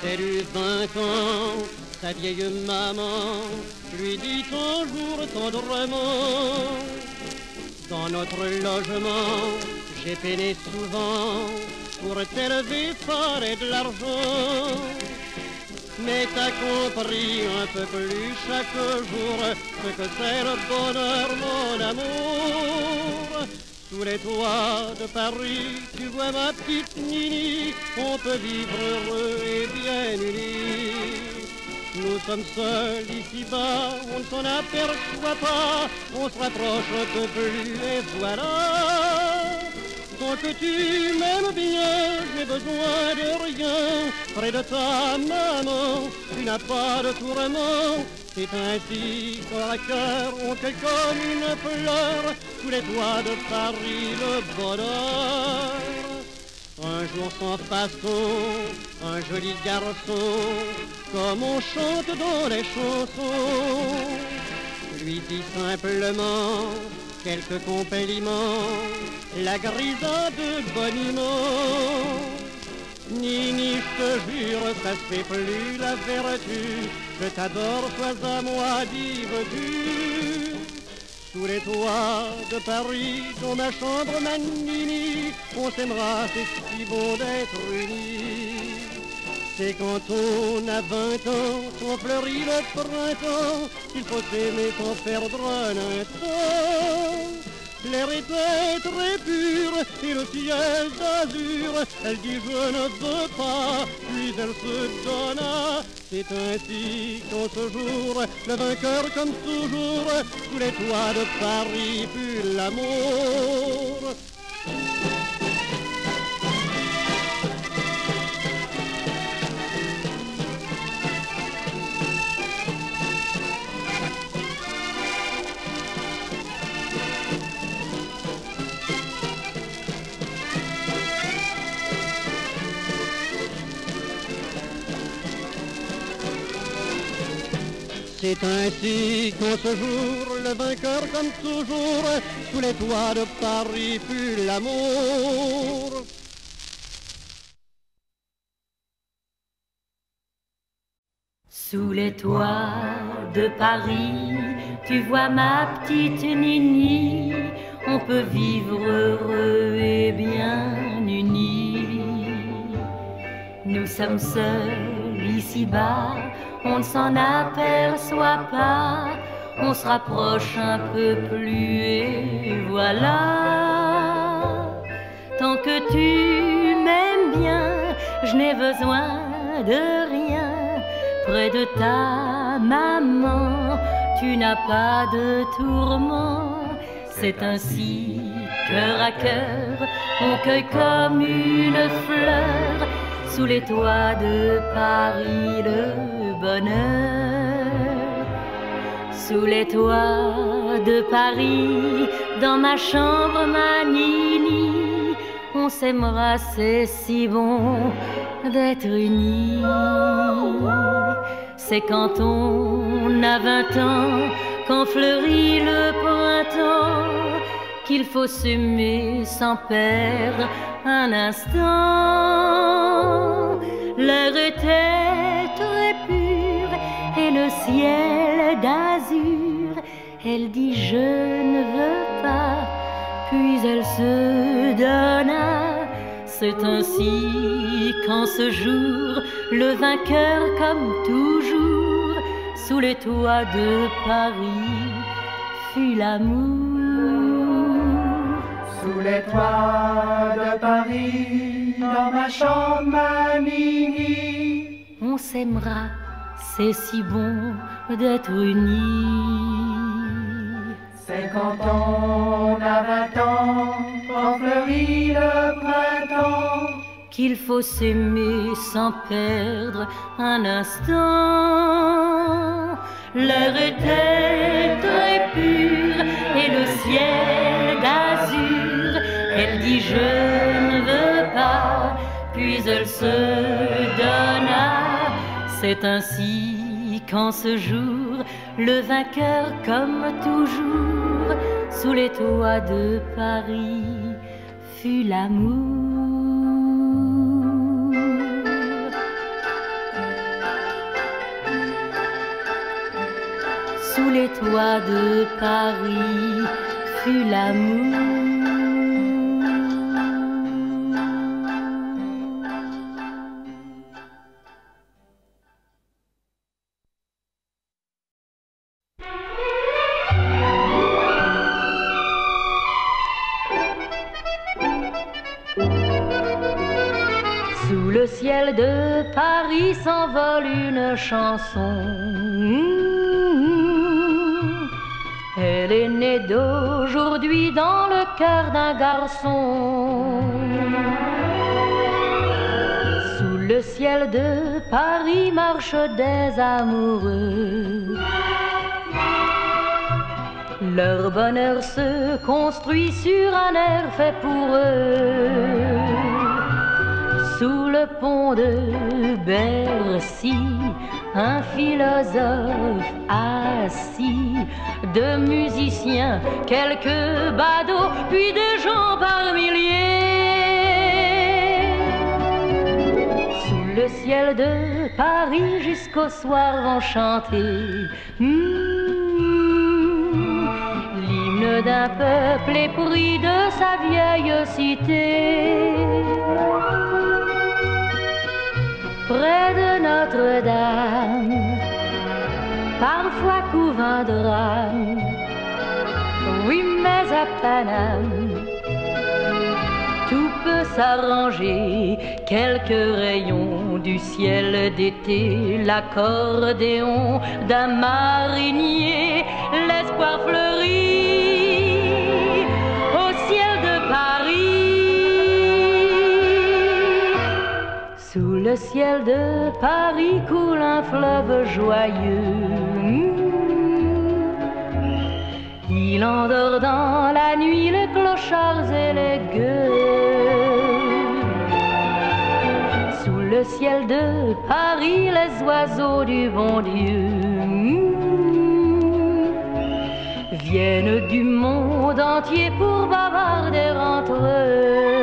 elle eut 20 ans, sa vieille maman lui dit un jour tendrement: dans notre logement, j'ai peiné souvent pour t'élever, fallait de l'argent. Mais t'as compris un peu plus chaque jour ce que c'est le bonheur, mon amour. Sous les toits de Paris, tu vois ma petite Nini, on peut vivre heureux et bien unis. Nous sommes seuls ici-bas, on ne s'en aperçoit pas, on se rapproche un peu plus et voilà. Tant que tu m'aimes bien, j'ai besoin de rien. Près de ta maman, tu n'as pas de tourment. C'est ainsi qu'à cœur on cueille comme une fleur sous les toits de Paris le bonheur. Un jour sans façon, un joli garçon, comme on chante dans les chansons, lui dit simplement quelques compliments, la grisa de boniment. Nini, je te jure, ça se fait plus la vertu, je t'adore, sois à moi, dis veux-tu. Sous les toits de Paris, dans ma chambre, ma Nini, on s'aimera, c'est si bon d'être unis. C'est quand on a 20 ans, qu'on fleurit le printemps, qu'il faut s'aimer sans perdre un instant. L'air était très pur et le ciel d'azur. Elle dit je ne veux pas, puis elle se donna. C'est ainsi qu'en ce jour, le vainqueur comme toujours, sous les toits de Paris fut l'amour. C'est ainsi qu'en ce jour, le vainqueur comme toujours, sous les toits de Paris fut l'amour. Sous les toits de Paris, tu vois ma petite Nini, on peut vivre heureux et bien unis. Nous sommes seuls ici-bas, on ne s'en aperçoit pas, on se rapproche un peu plus et voilà. Tant que tu m'aimes bien, je n'ai besoin de rien. Près de ta maman, tu n'as pas de tourment. C'est ainsi, cœur à cœur, on cueille comme une fleur sous les toits de Paris le bonheur. Sous les toits de Paris, dans ma chambre, ma Nini, on s'aimera, c'est si bon d'être unis. C'est quand on a 20 ans, quand fleurit le printemps, qu'il faut s'aimer sans perdre un instant. L'air était très pur et le ciel d'azur. Elle dit je ne veux pas, puis elle se donna. C'est ainsi qu'en ce jour, le vainqueur comme toujours, sous les toits de Paris, fut l'amour. Sous les toits de Paris, dans ma chambre, ma Nini, on s'aimera, c'est si bon d'être unis. c'est quand on a 20 ans, quand fleurit le printemps, qu'il faut s'aimer sans perdre un instant. L'air était très pur et le ciel d'azur. Elle dit je ne veux pas, puis elle se donna. C'est ainsi qu'en ce jour, le vainqueur comme toujours, sous les toits de Paris, fut l'amour. joie de Paris fut l'amour. Sous le ciel de Paris s'envole une chanson. Elle est née d'aujourd'hui dans le cœur d'un garçon. Sous le ciel de Paris marchent des amoureux. Leur bonheur se construit sur un air fait pour eux. Sous le pont de Bercy, un philosophe assis, de musiciens, quelques badauds, puis des gens par milliers. Sous le ciel de Paris, jusqu'au soir vont chanter l'hymne d'un peuple épris de sa vieille cité. Près de Notre-Dame, parfois couvre un drame. Oui, mais à Paname, tout peut s'arranger. Quelques rayons du ciel d'été, l'accordéon d'un marinier, l'espoir fleurit au ciel de Paris. Sous le ciel de Paris coule un fleuve joyeux. Il endort dans la nuit les clochards et les gueux. Sous le ciel de Paris, les oiseaux du bon Dieu viennent du monde entier pour bavarder entre eux.